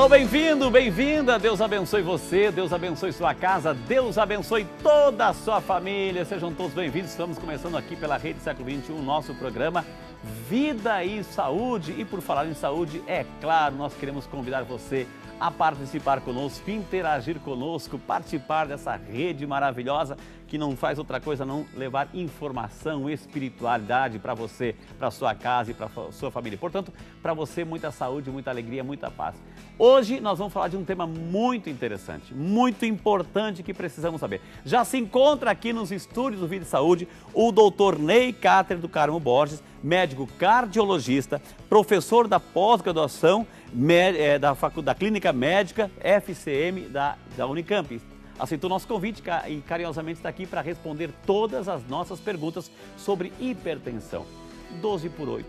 Oh, bem-vindo, bem-vinda. Deus abençoe você, Deus abençoe sua casa, Deus abençoe toda a sua família. Sejam todos bem-vindos. Estamos começando aqui pela Rede Século XXI, o nosso programa Vida e Saúde. E por falar em saúde, é claro, nós queremos convidar você a participar conosco, interagir conosco, participar dessa rede maravilhosa que não faz outra coisa não levar informação, espiritualidade para você, para sua casa e para sua família. Portanto, para você, muita saúde, muita alegria, muita paz. Hoje nós vamos falar de um tema muito interessante, muito importante que precisamos saber. Já se encontra aqui nos estúdios do Vida e Saúde o Dr. Ney Cáter do Carmo Borges, médico cardiologista, professor da pós-graduação da Clínica Médica FCM da Unicamp. Aceitou nosso convite e carinhosamente está aqui para responder todas as nossas perguntas sobre hipertensão. 12 por 8,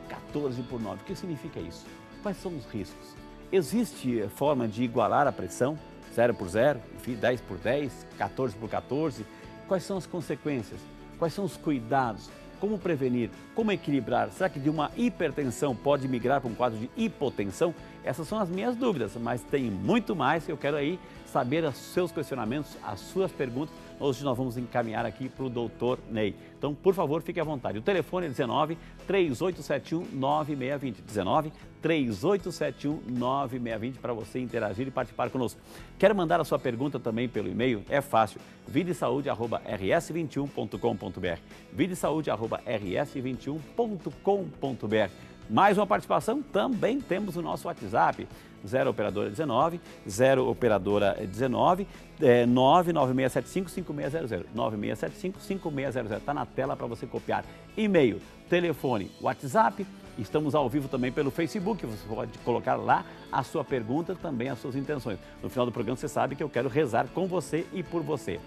14 por 9, o que significa isso? Quais são os riscos? Existe forma de igualar a pressão? 0 por 0, enfim, 10 por 10, 14 por 14? Quais são as consequências? Quais são os cuidados? Como prevenir? Como equilibrar? Será que de uma hipertensão pode migrar para um quadro de hipotensão? Essas são as minhas dúvidas, mas tem muito mais que eu quero aí saber os seus questionamentos, as suas perguntas. Hoje nós vamos encaminhar aqui para o Dr. Ney. Então, por favor, fique à vontade. O telefone é 19 3871 9620. 19 3871 9620 para você interagir e participar conosco. Quer mandar a sua pergunta também pelo e-mail? É fácil. videsaude@rs21.com.br. videsaude@rs21.com.br. Mais uma participação, também temos o nosso WhatsApp, 0 operadora 19, 0 operadora 19, 99675-5600, 9675-5600, está na tela para você copiar. E-mail, telefone, WhatsApp, estamos ao vivo também pelo Facebook, você pode colocar lá a sua pergunta, também as suas intenções. No final do programa você sabe que eu quero rezar com você e por você.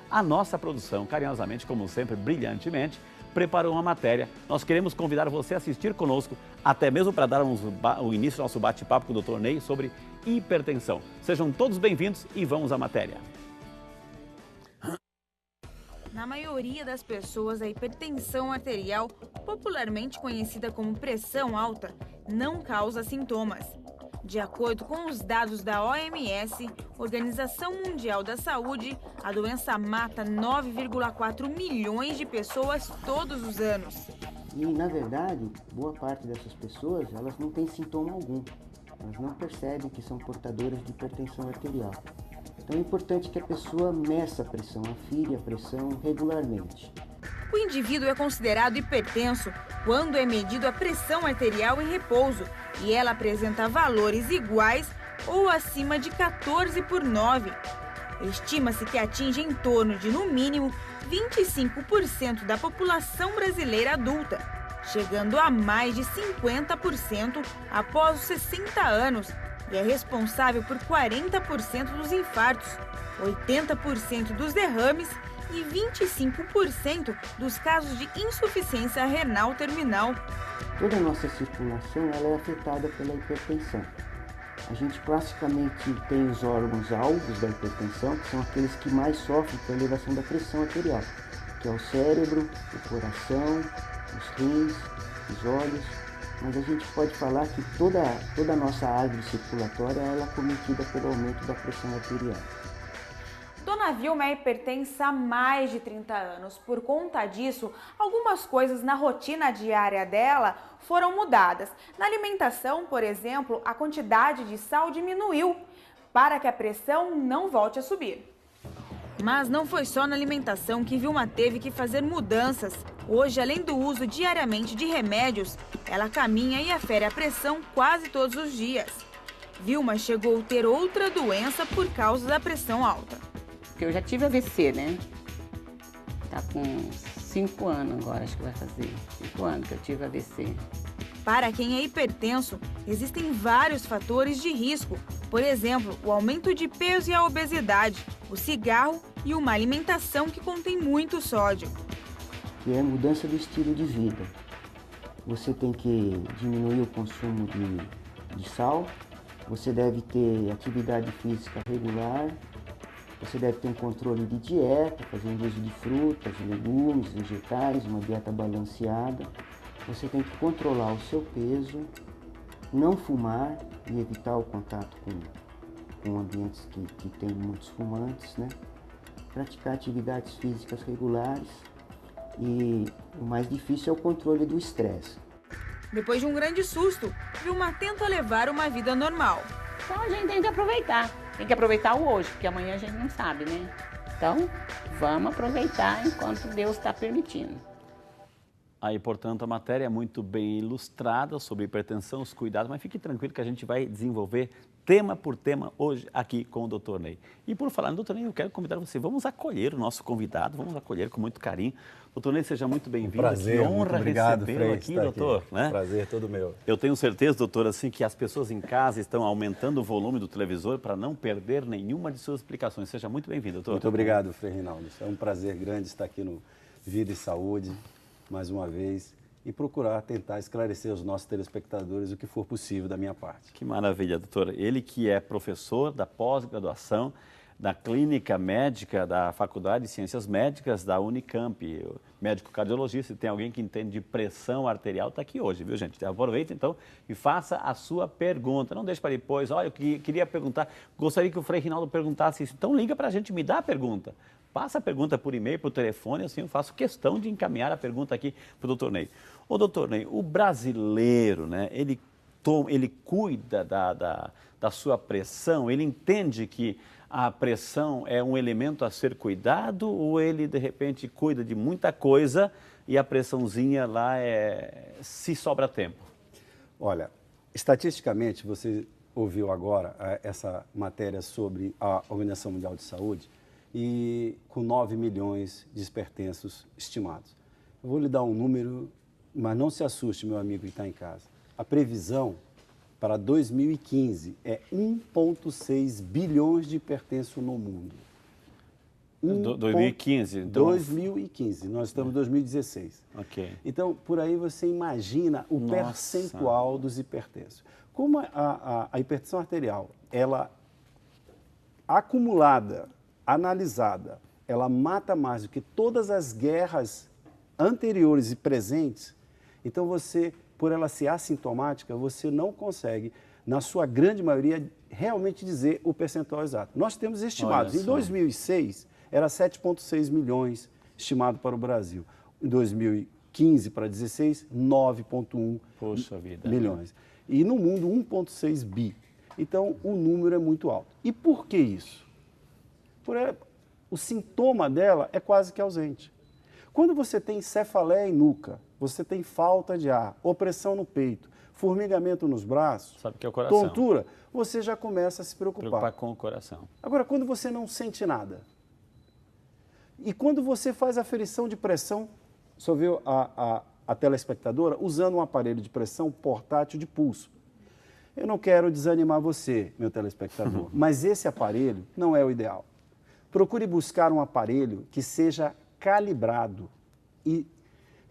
A nossa produção, carinhosamente, como sempre, brilhantemente, preparou uma matéria. Nós queremos convidar você a assistir conosco, até mesmo para darmos o início do nosso bate-papo com o Dr. Ney sobre hipertensão. Sejam todos bem-vindos e vamos à matéria. Na maioria das pessoas, a hipertensão arterial, popularmente conhecida como pressão alta, não causa sintomas. De acordo com os dados da OMS, Organização Mundial da Saúde, a doença mata 9,4 milhões de pessoas todos os anos. E, na verdade, boa parte dessas pessoas, elas não têm sintoma algum. Elas não percebem que são portadoras de hipertensão arterial. Então é importante que a pessoa meça a pressão, afire a pressão regularmente. O indivíduo é considerado hipertenso quando é medido a pressão arterial em repouso e ela apresenta valores iguais ou acima de 14 por 9. Estima-se que atinge em torno de, no mínimo, 25% da população brasileira adulta, chegando a mais de 50% após os 60 anos e é responsável por 40% dos infartos, 80% dos derrames e 25% dos casos de insuficiência renal terminal. Toda a nossa circulação ela é afetada pela hipertensão. A gente classicamente tem os órgãos alvos da hipertensão, que são aqueles que mais sofrem com a elevação da pressão arterial, que é o cérebro, o coração, os rins, os olhos. Mas a gente pode falar que toda a nossa árvore circulatória ela é cometida pelo aumento da pressão arterial. Dona Vilma é hipertensa há mais de 30 anos. Por conta disso, algumas coisas na rotina diária dela foram mudadas. Na alimentação, por exemplo, a quantidade de sal diminuiu para que a pressão não volte a subir. Mas não foi só na alimentação que Vilma teve que fazer mudanças. Hoje, além do uso diariamente de remédios, ela caminha e afere a pressão quase todos os dias. Vilma chegou a ter outra doença por causa da pressão alta. Eu já tive AVC, né? Tá com 5 anos agora, acho que vai fazer. 5 anos que eu tive AVC. Para quem é hipertenso, existem vários fatores de risco. Por exemplo, o aumento de peso e a obesidade, o cigarro e uma alimentação que contém muito sódio. E é a mudança do estilo de vida. Você tem que diminuir o consumo de sal, você deve ter atividade física regular, você deve ter um controle de dieta, fazendo uso de frutas, legumes, vegetais, uma dieta balanceada. Você tem que controlar o seu peso não fumar e evitar o contato com ambientes que tem muitos fumantes, né? Praticar atividades físicas regulares e o mais difícil é o controle do estresse. Depois de um grande susto, Vilma tenta levar uma vida normal. Então a gente tem que aproveitar. Tem que aproveitar o hoje, porque amanhã a gente não sabe, né? Então, vamos aproveitar enquanto Deus está permitindo. Aí, portanto, a matéria é muito bem ilustrada sobre hipertensão, os cuidados, mas fique tranquilo que a gente vai desenvolver tema por tema hoje aqui com o Dr. Ney. E por falar no Dr. Ney, eu quero convidar você, vamos acolher o nosso convidado, vamos acolher com muito carinho. Dr. Ney, seja muito bem-vindo. Prazer, que honra recebê-lo aqui, doutor. Né? Prazer todo meu. Eu tenho certeza, doutor, assim, que as pessoas em casa estão aumentando o volume do televisor para não perder nenhuma de suas explicações. Seja muito bem-vindo, doutor. Muito obrigado, Frei Rinaldo. É um prazer grande estar aqui no Vida e Saúde, mais uma vez, e procurar tentar esclarecer aos nossos telespectadores o que for possível da minha parte. Que maravilha, doutor. Ele que é professor da pós-graduação da Clínica Médica da Faculdade de Ciências Médicas da Unicamp, médico cardiologista, e tem alguém que entende de pressão arterial, está aqui hoje, viu, gente? Aproveita, então, e faça a sua pergunta. Não deixe para depois. Olha, eu queria perguntar, gostaria que o Frei Rinaldo perguntasse isso. Então, liga para a gente, me dá a pergunta. Passa a pergunta por e-mail, por telefone, assim eu faço questão de encaminhar a pergunta aqui para o doutor Ney. Ô, doutor Ney, o brasileiro, né, ele cuida da sua pressão, ele entende que a pressão é um elemento a ser cuidado ou ele, de repente, cuida de muita coisa e a pressãozinha lá se sobra tempo? Olha, estatisticamente, você ouviu agora essa matéria sobre a Organização Mundial de Saúde, e com 9 milhões de hipertensos estimados. Eu vou lhe dar um número, mas não se assuste, meu amigo que está em casa. A previsão para 2015 é 1,6 bilhões de hipertensos no mundo. 2015? Então... 2015, nós estamos em 2016. Ok. Então, por aí você imagina o percentual dos hipertensos. Como a hipertensão arterial, ela acumulada, analisada, ela mata mais do que todas as guerras anteriores e presentes, então você, por ela ser assintomática, você não consegue, na sua grande maioria, realmente dizer o percentual exato. Nós temos estimados, em 2006, era 7,6 milhões estimado para o Brasil. Em 2015 para 2016, 9,1 milhões. E no mundo, 1,6 bi. Então, o número é muito alto. E por que isso? O sintoma dela é quase que ausente. Quando você tem cefaleia e nuca, você tem falta de ar, opressão no peito, formigamento nos braços, sabe que é o coração, tontura, você já começa a se preocupar com o coração. Agora, quando você não sente nada, e quando você faz aferição de pressão, só viu a telespectadora usando um aparelho de pressão portátil de pulso. Eu não quero desanimar você, meu telespectador, mas esse aparelho não é o ideal. Procure buscar um aparelho que seja calibrado e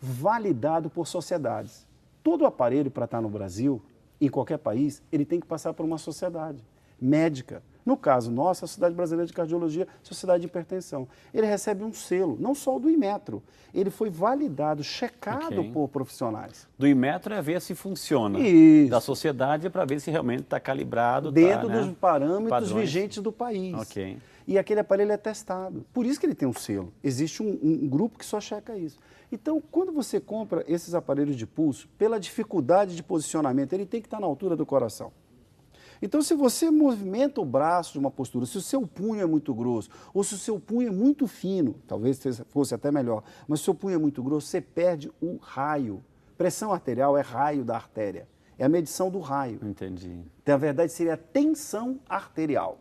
validado por sociedades. Todo aparelho para estar no Brasil, em qualquer país, ele tem que passar por uma sociedade médica. No caso nosso, a Sociedade Brasileira de Cardiologia, Sociedade de Hipertensão. Ele recebe um selo, não só o do Inmetro. Ele foi validado, checado por profissionais. Do Inmetro é ver se funciona. Isso. Da sociedade é para ver se realmente está calibrado. Dentro dos parâmetros vigentes do país. Ok. E aquele aparelho é testado. Por isso que ele tem um selo. Existe um grupo que só checa isso. Então, quando você compra esses aparelhos de pulso, pela dificuldade de posicionamento, ele tem que estar na altura do coração. Então, se você movimenta o braço de uma postura, se o seu punho é muito grosso, ou se o seu punho é muito fino, talvez fosse até melhor, mas se o seu punho é muito grosso, você perde o raio. Pressão arterial é raio da artéria. É a medição do raio. Entendi. Então, na verdade, seria a tensão arterial.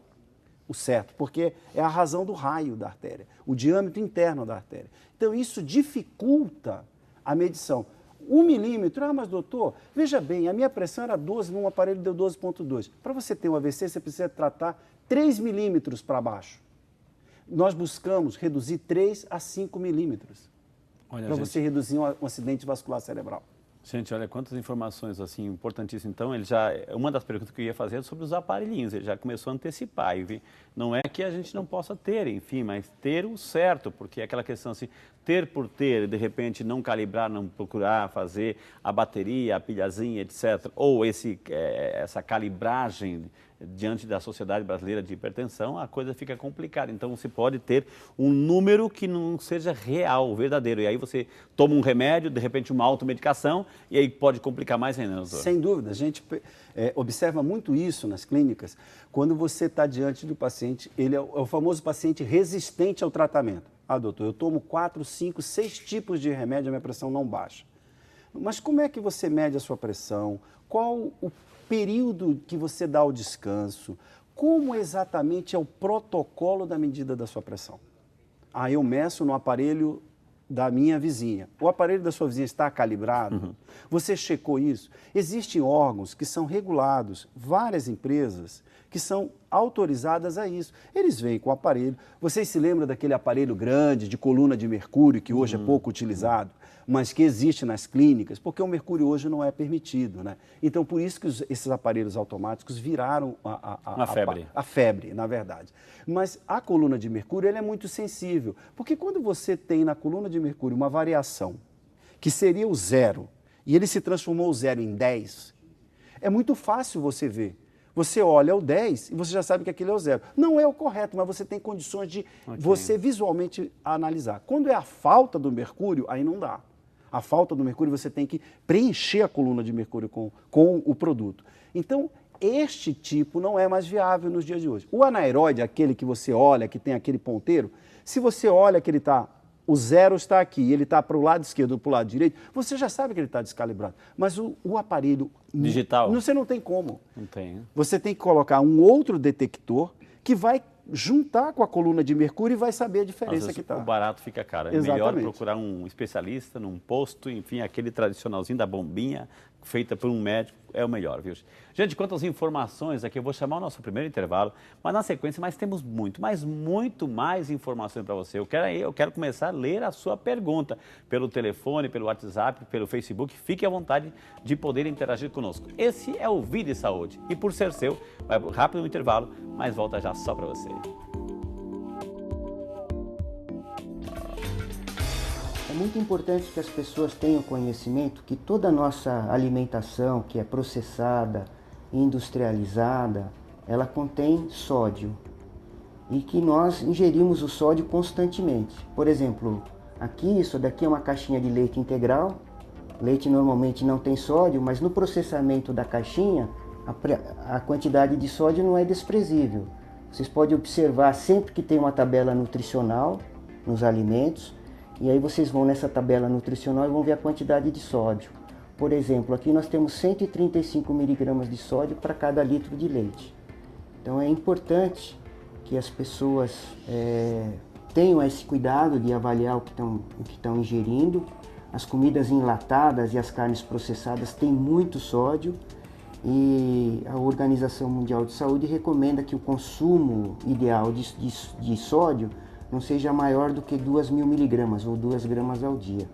O certo, porque é a razão do raio da artéria, o diâmetro interno da artéria. Então, isso dificulta a medição. 1 milímetro, mas doutor, veja bem, a minha pressão era 12, num aparelho deu 12,2. Para você ter um AVC, você precisa tratar 3 milímetros para baixo. Nós buscamos reduzir 3 a 5 milímetros para você reduzir um acidente vascular cerebral. Gente, olha quantas informações assim importantíssimas. Então, ele já, uma das perguntas que eu ia fazer é sobre os aparelhinhos. Ele já começou a antecipar. E não é que a gente não possa ter, enfim, mas ter o certo, porque é aquela questão assim, ter por ter, de repente não calibrar, não procurar fazer a bateria, a pilhazinha, etc. Ou essa calibragem diante da Sociedade Brasileira de Hipertensão, a coisa fica complicada. Então, você pode ter um número que não seja real, verdadeiro. E aí você toma um remédio, de repente uma automedicação, e aí pode complicar mais ainda, doutor. Sem dúvida. A gente observa muito isso nas clínicas, quando você está diante do paciente, ele é o famoso paciente resistente ao tratamento. Ah, doutor, eu tomo 4, 5, 6 tipos de remédio, a minha pressão não baixa. Mas como é que você mede a sua pressão? Qual o período que você dá o descanso? Como exatamente é o protocolo da medida da sua pressão? Ah, eu meço no aparelho da minha vizinha. O aparelho da sua vizinha está calibrado? Uhum. Você checou isso? Existem órgãos que são regulados, várias empresas que são autorizadas a isso. Eles vêm com o aparelho. Vocês se lembram daquele aparelho grande de coluna de mercúrio que hoje é pouco utilizado, mas que existe nas clínicas, porque o mercúrio hoje não é permitido, né? Então, por isso que esses aparelhos automáticos viraram a febre, na verdade. Mas a coluna de mercúrio ela é muito sensível, porque quando você tem na coluna de mercúrio uma variação que seria o 0, e ele se transformou o 0 em 10, é muito fácil você ver. Você olha o 10 e você já sabe que aquilo é o 0. Não é o correto, mas você tem condições de você visualmente analisar. Quando é a falta do mercúrio, aí não dá. A falta do mercúrio, você tem que preencher a coluna de mercúrio com o produto. Então, este tipo não é mais viável nos dias de hoje. O anaeróide, aquele que você olha, que tem aquele ponteiro, se você olha que ele está, o 0 está aqui, ele está para o lado esquerdo ou para o lado direito, você já sabe que ele está descalibrado. Mas o aparelho digital, você não tem como. Não tem. Você tem que colocar um outro detector que vai juntar com a coluna de mercúrio e vai saber a diferença que está. O barato fica caro. É melhor procurar um especialista num posto, enfim, aquele tradicionalzinho da bombinha, feita por um médico, é o melhor, viu? Gente, quantas informações aqui, eu vou chamar o nosso primeiro intervalo, mas na sequência temos muito mais informações para você. Eu quero começar a ler a sua pergunta pelo telefone, pelo WhatsApp, pelo Facebook. Fique à vontade de poder interagir conosco. Esse é o Vida e Saúde e por ser seu, vai rápido no intervalo, mas volta já só para você. É muito importante que as pessoas tenham conhecimento que toda a nossa alimentação, que é processada, industrializada, ela contém sódio e que nós ingerimos o sódio constantemente. Por exemplo, isso daqui é uma caixinha de leite integral. Leite normalmente não tem sódio, mas no processamento da caixinha, a quantidade de sódio não é desprezível. Vocês podem observar sempre que tem uma tabela nutricional nos alimentos, e aí vocês vão nessa tabela nutricional e vão ver a quantidade de sódio. Por exemplo, aqui nós temos 135 miligramas de sódio para cada litro de leite. Então é importante que as pessoas tenham esse cuidado de avaliar o que estão ingerindo. As comidas enlatadas e as carnes processadas têm muito sódio e a Organização Mundial de Saúde recomenda que o consumo ideal de sódio não seja maior do que 2.000 miligramas ou 2 gramas ao dia.